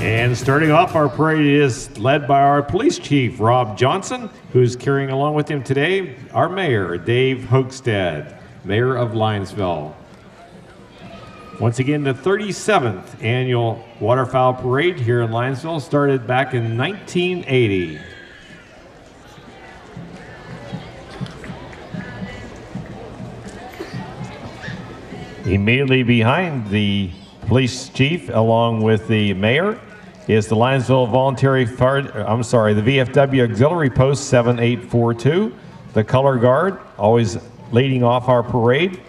And starting off our parade is led by our police chief, Rob Johnson, who's carrying along with him today our mayor, Dave Hoekstead, mayor of Linesville. Once again, the 37th annual Waterfowl Parade here in Linesville started back in 1980. Immediately behind the police chief, along with the mayor, is the Linesville the VFW Auxiliary Post 7842, the Color Guard, always leading off our parade,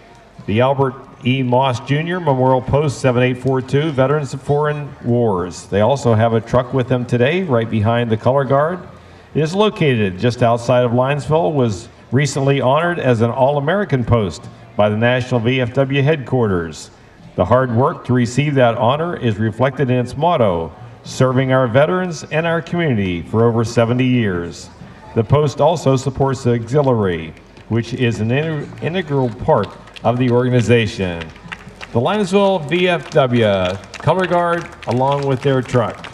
the Albert E. Moss Jr. Memorial Post 7842, Veterans of Foreign Wars. They also have a truck with them today, right behind the Color Guard. It is located just outside of Linesville, was recently honored as an All-American post by the National VFW headquarters. The hard work to receive that honor is reflected in its motto, serving our veterans and our community for over 70 years. The post also supports the auxiliary, which is an integral part of the organization. The Linesville VFW Color Guard, along with their truck.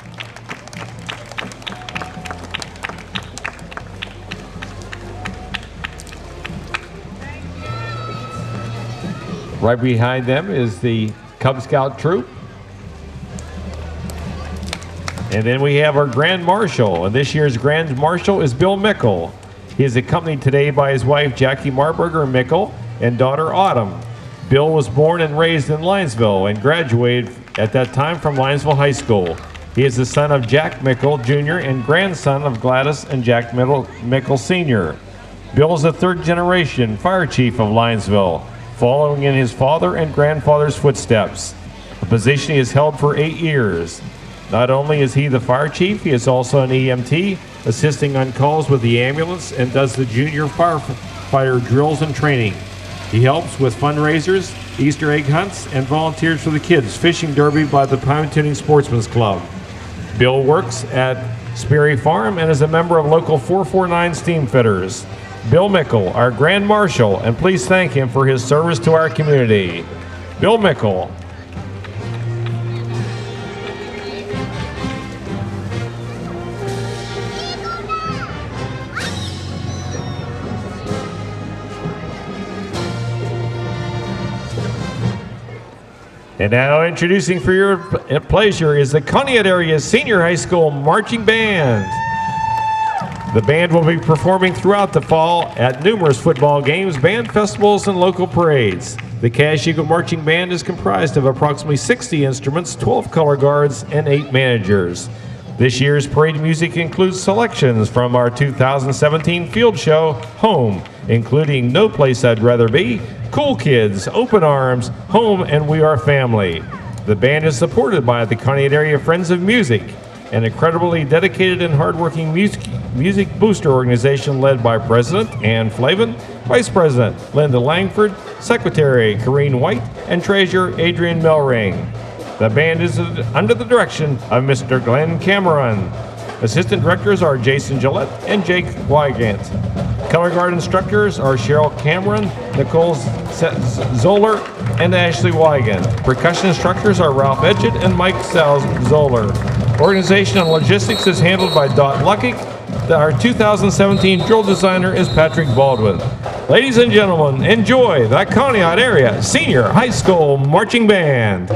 Right behind them is the Cub Scout Troop. And then we have our Grand Marshal, and this year's Grand Marshal is Bill Mickle. He is accompanied today by his wife Jackie Marburger Mickle and daughter Autumn. Bill was born and raised in Linesville and graduated at that time from Linesville High School. He is the son of Jack Mickle Jr. and grandson of Gladys and Jack Mickle Sr. Bill is the third generation fire chief of Linesville, following in his father and grandfather's footsteps, a position he has held for 8 years. Not only is he the fire chief, he is also an EMT, assisting on calls with the ambulance and does the junior firefighter drills and training. He helps with fundraisers, Easter egg hunts, and volunteers for the kids' fishing derby by the Pine-Tuning Sportsman's Club. Bill works at Sperry Farm and is a member of Local 449 Steamfitters. Bill Mickle, our Grand Marshal, and please thank him for his service to our community. Bill Mickle. And now introducing for your pleasure is the Conneaut Area Senior High School Marching Band. The band will be performing throughout the fall at numerous football games, band festivals, and local parades. The Cash Eagle Marching Band is comprised of approximately 60 instruments, 12 color guards, and 8 managers. This year's parade music includes selections from our 2017 field show, Home, including No Place I'd Rather Be, Cool Kids, Open Arms, Home, and We Are Family. The band is supported by the Conneaut Area Friends of Music, an incredibly dedicated and hardworking music booster organization led by President Ann Flavin, Vice President Linda Langford, Secretary Corrine White, and Treasurer Adrian Melring. The band is under the direction of Mr. Glenn Cameron. Assistant directors are Jason Gillette and Jake Wygant. Color guard instructors are Cheryl Cameron, Nicole Zoller, and Ashley Wygant. Percussion instructors are Ralph Edgett and Mike Zoller. Organization and logistics is handled by Dot Luckick. Our 2017 drill designer is Patrick Baldwin. Ladies and gentlemen, enjoy the Conneaut Area Senior High School Marching Band.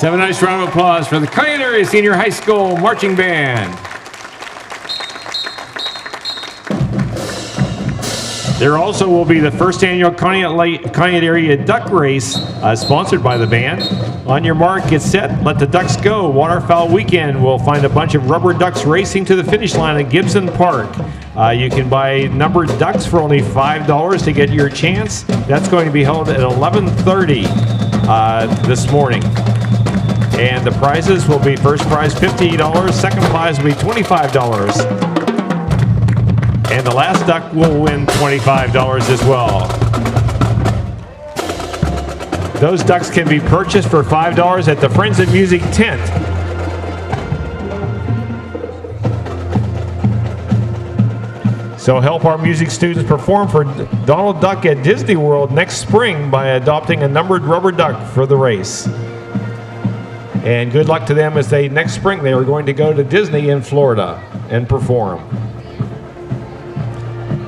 Have a nice round of applause for the Conneaut Area Senior High School Marching Band. There also will be the first annual Conneaut Area Duck Race, sponsored by the band. On your mark, get set, let the ducks go. Waterfowl Weekend will find a bunch of rubber ducks racing to the finish line at Gibson Park. You can buy numbered ducks for only $5 to get your chance. That's going to be held at 11:30 this morning. And the prizes will be first prize $50, second prize will be $25. And the last duck will win $25 as well. Those ducks can be purchased for $5 at the Friends of Music tent. So help our music students perform for Donald Duck at Disney World next spring by adopting a numbered rubber duck for the race. And good luck to them as next spring they are going to go to Disney in Florida and perform.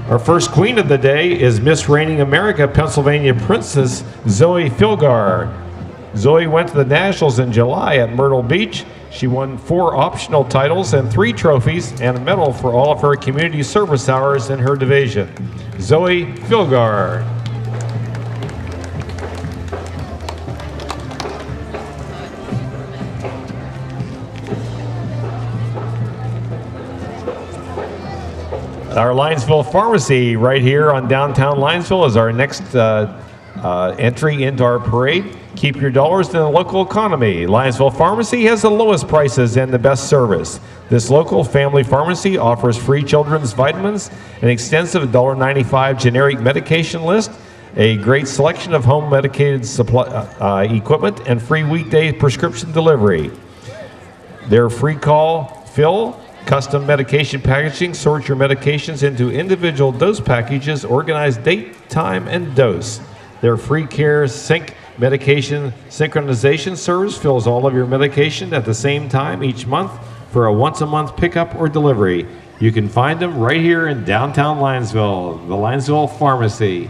Our first queen of the day is Miss Reigning America Pennsylvania Princess Zoe Filgar. Zoe went to the Nationals in July at Myrtle Beach. She won 4 optional titles and 3 trophies and a medal for all of her community service hours in her division. Zoe Filgar. Our Linesville Pharmacy right here on downtown Linesville is our next entry into our parade. Keep your dollars in the local economy. Linesville Pharmacy has the lowest prices and the best service. This local family pharmacy offers free children's vitamins, an extensive $1.95 generic medication list, a great selection of home medicated supply, equipment, and free weekday prescription delivery. Their free call fill custom medication packaging sorts your medications into individual dose packages, organized date, time, and dose. Their free care sync medication synchronization service fills all of your medication at the same time each month for a once-a-month pickup or delivery. You can find them right here in downtown Linesville, the Linesville Pharmacy.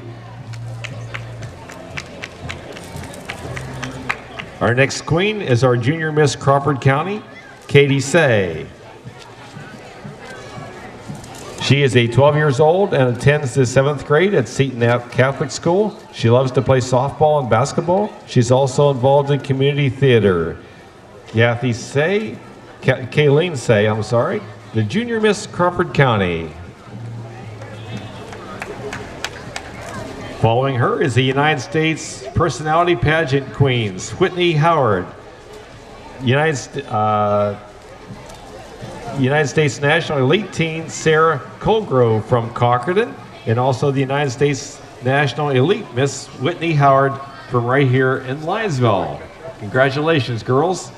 Our next queen is our junior Miss Crawford County, Katie Say. She is 12 years old and attends the 7th grade at Seton Catholic School. She loves to play softball and basketball. She's also involved in community theater. Kathy Say, Kayleen Say, I'm sorry, the junior Miss Crawford County. Following her is the United States Personality Pageant Queens, Whitney Howard. United States National Elite Teen Sarah Colgrove from Cockerton, and also the United States National Elite Miss Whitney Howard from right here in Linesville. Congratulations, girls.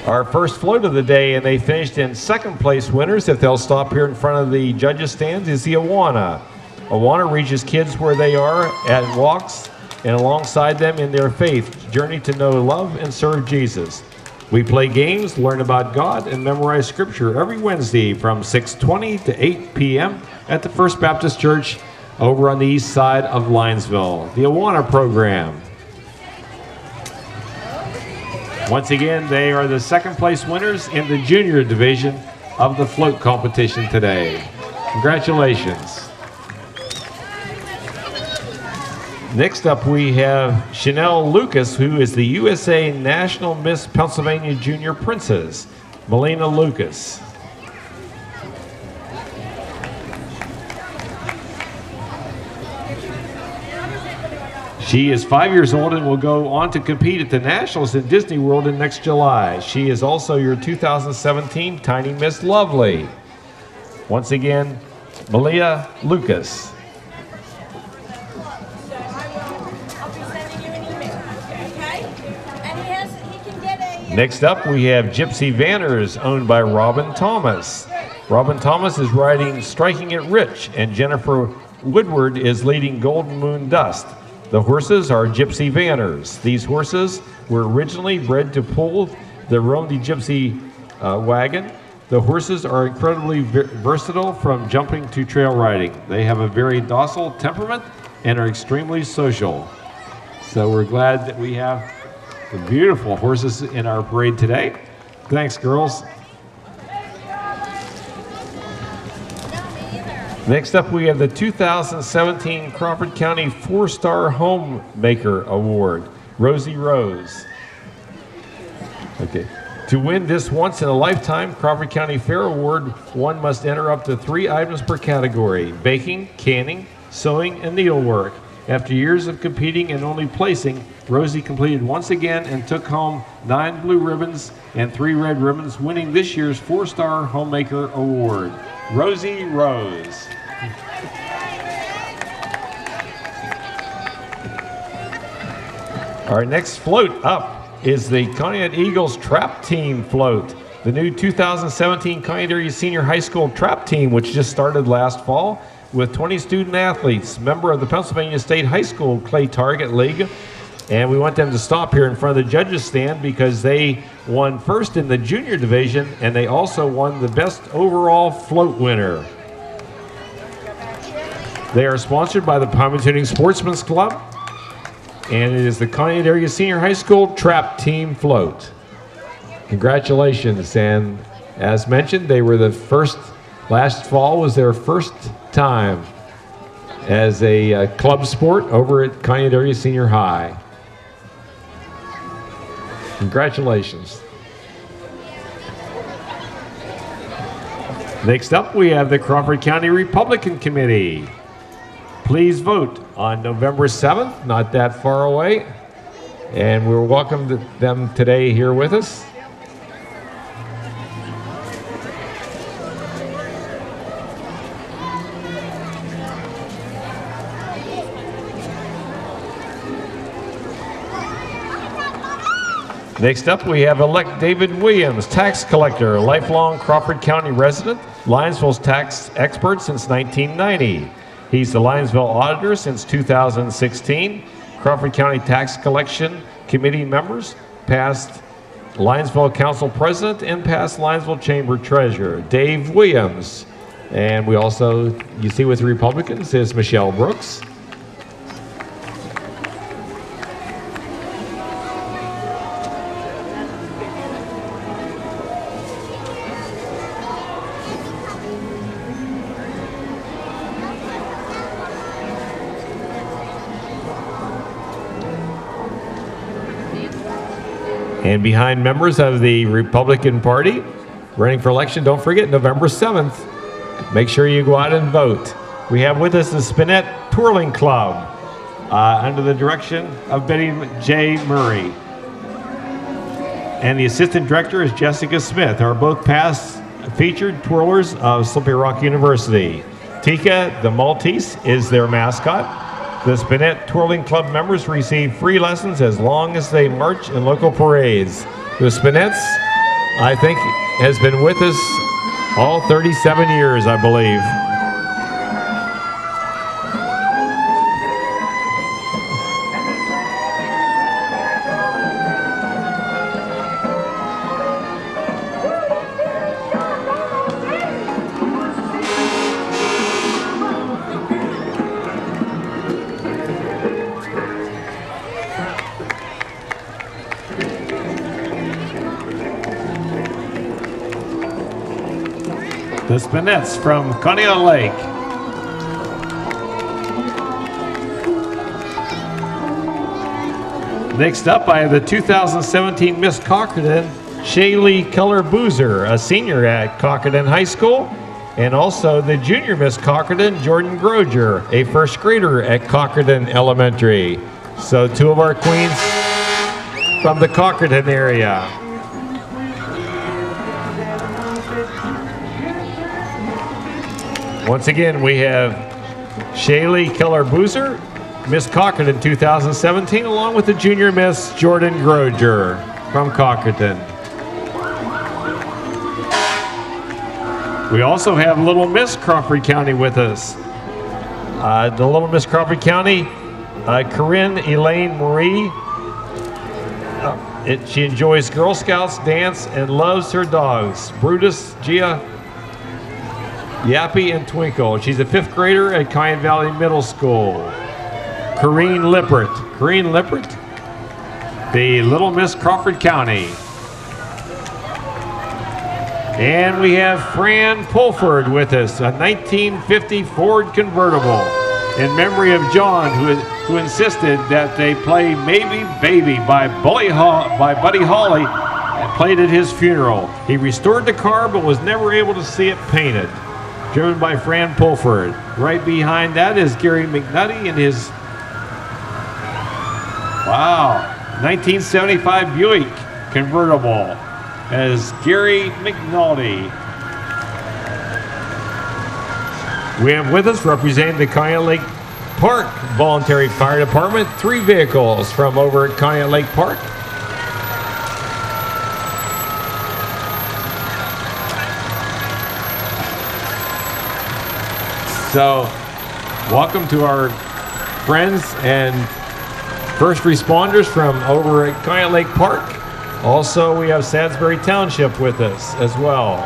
Our first float of the day, and they finished in second place winners, if they'll stop here in front of the judges' stands, is the Awana. Awana reaches kids where they are and walks and alongside them in their faith journey to know, love, and serve Jesus. We play games, learn about God, and memorize Scripture every Wednesday from 6:20 to 8 p.m. at the First Baptist Church over on the east side of Linesville, the Awana program. Once again, they are the second place winners in the junior division of the float competition today. Congratulations. Next up, we have Chanel Lucas, who is the USA National Miss Pennsylvania Junior Princess, Melina Lucas. She is 5 years old and will go on to compete at the Nationals in Disney World in next July. She is also your 2017 Tiny Miss Lovely. Once again, Melina Lucas. Next up, we have Gypsy Vanners, owned by Robin Thomas. Robin Thomas is riding Striking It Rich, and Jennifer Woodward is leading Golden Moon Dust. The horses are Gypsy Vanners. These horses were originally bred to pull the Rome the Gypsy wagon. The horses are incredibly versatile from jumping to trail riding. They have a very docile temperament and are extremely social. So we're glad that we have the beautiful horses in our parade today. Thanks, girls. Next up, we have the 2017 Crawford County 4-Star Homemaker Award, Rosie Rose. Okay. To win this once-in-a-lifetime Crawford County Fair Award, one must enter up to 3 items per category: baking, canning, sewing, and needlework. After years of competing and only placing, Rosie completed once again and took home 9 blue ribbons and 3 red ribbons, winning this year's 4-Star Homemaker Award. Rosie Rose. Our next float up is the Conneaut Eagles Trap Team float. The new 2017 Conneaut Area Senior High School Trap Team, which just started last fall, with 20 student athletes, member of the Pennsylvania State High School Clay Target League. And we want them to stop here in front of the judges' stand because they won first in the junior division, and they also won the best overall float winner. They are sponsored by the Palmetto Sportsman's Club, and it is the Conneaut Area Senior High School Trap Team float. Congratulations, and as mentioned, they were the first, last fall was their first time as a club sport over at Conneaut Area Senior High. Congratulations. Next up, we have the Crawford County Republican Committee. Please vote on November 7th, not that far away. And we'll welcome them today here with us. Next up, we have elect David Williams, tax collector, lifelong Crawford County resident, Lionsville's tax expert since 1990. He's the Lionsville auditor since 2016. Crawford County Tax Collection Committee members, past Lionsville Council President and past Lionsville Chamber Treasurer, Dave Williams. And we also, you see with the Republicans, is Michelle Brooks. And behind members of the Republican Party running for election, don't forget November 7th. Make sure you go out and vote. We have with us the Spinette Twirling Club under the direction of Betty J. Murray. And the assistant director is Jessica Smith, are both past featured twirlers of Slippery Rock University. Tika, the Maltese, is their mascot. The Spinette Twirling Club members receive free lessons as long as they march in local parades. The Spinettes, I think, has been with us all 37 years, I believe. The Spinettes from Conneaut Lake. Next up, I have the 2017 Miss Cockerton, Shaylee Keller-Boozer, a senior at Cockerton High School, and also the junior Miss Cockerton, Jordan Groger, a first grader at Cockerton Elementary. So 2 of our queens from the Cockerton area. Once again, we have Shaylee Keller-Boozer, Miss Cockerton 2017, along with the junior Miss Jordan Groger from Cockerton. We also have Little Miss Crawford County with us. The Little Miss Crawford County, Corinne Elaine Marie. She enjoys Girl Scouts, dance, and loves her dogs, Brutus, Gia, Yappy, and Twinkle. She's a 5th grader at Conneaut Valley Middle School. Corrine Lippert. Corrine Lippert, the Little Miss Crawford County. And we have Fran Pulford with us, a 1950 Ford convertible, in memory of John, who insisted that they play Maybe Baby by Buddy Holly, and played at his funeral. He restored the car but was never able to see it painted. Driven by Fran Pulford. Right behind that is Gary McNutty and his 1975 Buick convertible as Gary McNulty. We have with us, representing the Conneaut Lake Park Voluntary Fire Department, 3 vehicles from over at Conneaut Lake Park. So, welcome to our friends and first responders from over at Conneaut Lake Park. Also, we have Salisbury Township with us as well.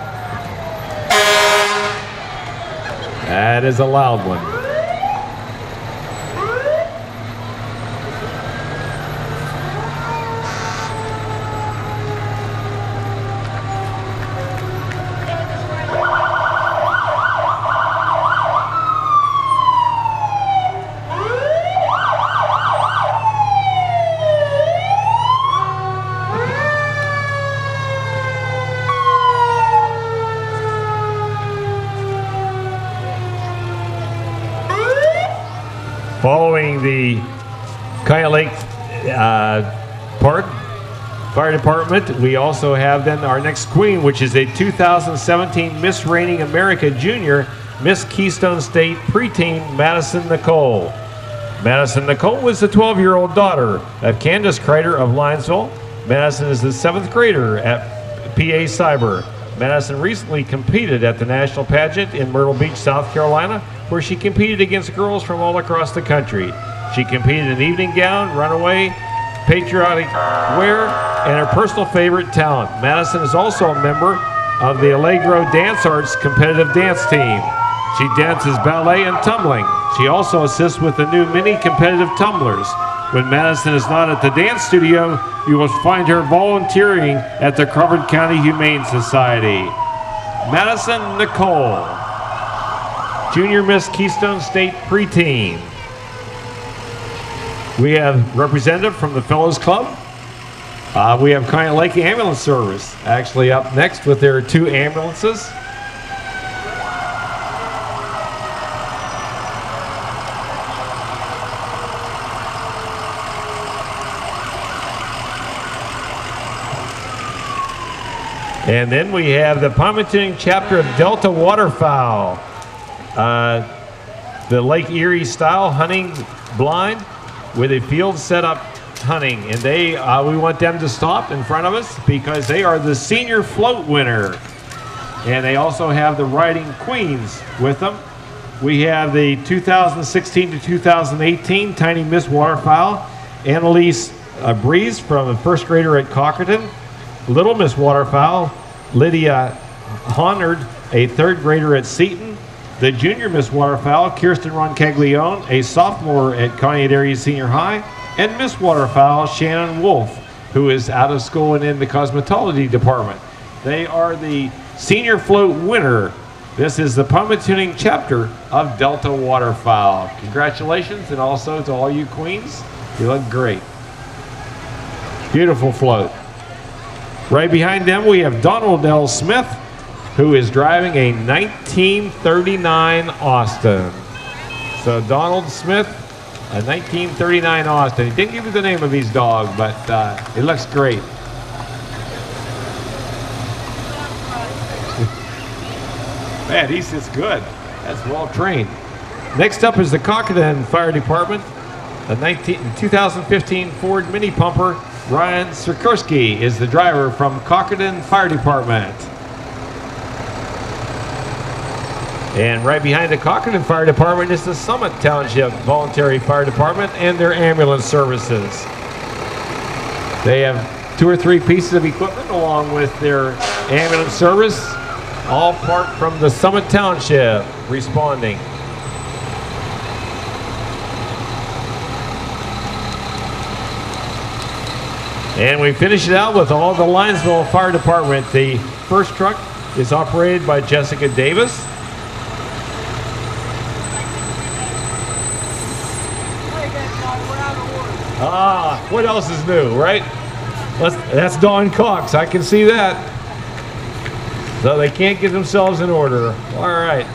That is a loud one. Following the Conneaut Lake Park Fire Department, we also have then our next queen, which is a 2017 Miss Reigning America Junior, Miss Keystone State preteen, Madison Nicole. Madison Nicole was the 12-year-old daughter of Candace Kreider of Linesville. Madison is the 7th grader at PA Cyber. Madison recently competed at the national pageant in Myrtle Beach, South Carolina, where she competed against girls from all across the country. She competed in evening gown, runaway, patriotic wear, and her personal favorite talent. Madison is also a member of the Allegro Dance Arts competitive dance team. She dances ballet and tumbling. She also assists with the new mini competitive tumblers. When Madison is not at the dance studio, you will find her volunteering at the Crawford County Humane Society. Madison Nicole, Junior Miss Keystone State preteen. We have representative from the Fellows Club. We have Conneaut Lake Ambulance Service actually up next with their 2 ambulances. And then we have the Pontoon chapter of Delta Waterfowl. The Lake Erie style hunting blind with a field setup hunting. And we want them to stop in front of us because they are the senior float winner. And they also have the riding queens with them. We have the 2016 to 2018 Tiny Miss Waterfowl, Annalise Breeze from the 1st grader at Cockerton. Little Miss Waterfowl, Lydia Honard, a 3rd grader at Seton. The Junior Miss Waterfowl, Kirsten Roncaglione, a sophomore at Conneaut Area Senior High. And Miss Waterfowl, Shannon Wolf, who is out of school and in the cosmetology department. They are the senior float winner. This is the Pontoon chapter of Delta Waterfowl. Congratulations, and also to all you queens. You look great. Beautiful float. Right behind them, we have Donald L. Smith, who is driving a 1939 Austin. So Donald Smith, a 1939 Austin. He didn't give you the name of his dog, but it looks great. Man, he sits good. That's well trained. Next up is the Cockerton Fire Department, a 2015 Ford Mini Pumper. Ryan Sikorsky is the driver from Cockerton Fire Department. And right behind the Cockerton Fire Department is the Summit Township Voluntary Fire Department and their ambulance services. They have 2 or 3 pieces of equipment along with their ambulance service, all part from the Summit Township responding. And we finish it out with all the Linesville Fire Department. The first truck is operated by Jessica Davis. What else is new, right? That's Dawn Cox, I can see that. So they can't get themselves in order. All right.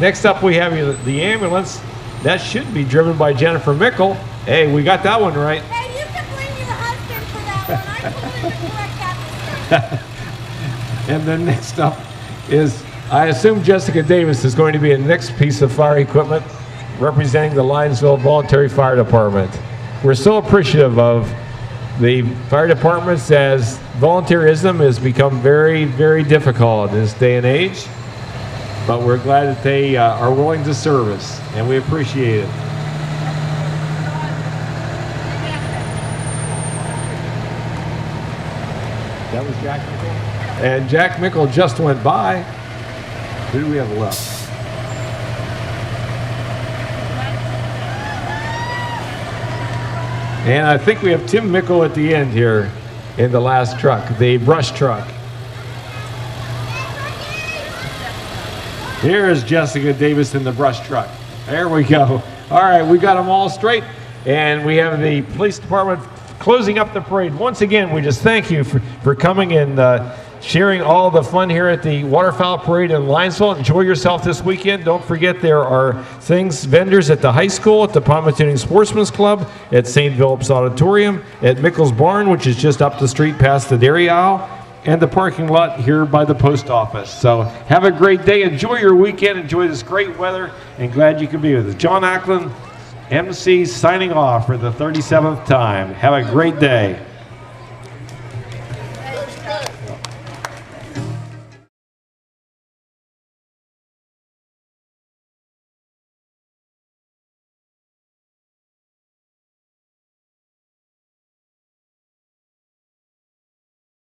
Next up we have the ambulance. That should be driven by Jennifer Mickle. Hey, we got that one right. Hey, you can blame your husband for that one. I told him to correct that mistake. And then next up is, I assume Jessica Davis is going to be the next piece of fire equipment representing the Linesville Voluntary Fire Department. We're so appreciative of the fire departments, as volunteerism has become very, very difficult in this day and age. But we're glad that they are willing to serve us, and we appreciate it. That was Jack Mickle? And Jack Mickle just went by. Who do we have left? And I think we have Tim Mickle at the end here in the last truck, the brush truck. Here is Jessica Davis in the brush truck. There we go. All right, we got them all straight. And we have the police department closing up the parade. Once again, we just thank you for coming and sharing all the fun here at the Waterfowl Parade in Linesville. Enjoy yourself this weekend. Don't forget there are vendors at the high school, at the Pontoon Sportsman's Club, at St. Philip's Auditorium, at Mickles Barn, which is just up the street past the dairy aisle, and the parking lot here by the post office. So have a great day. Enjoy your weekend. Enjoy this great weather, and glad you could be with us. John Ackland, MC, signing off for the 37th time. Have a great day.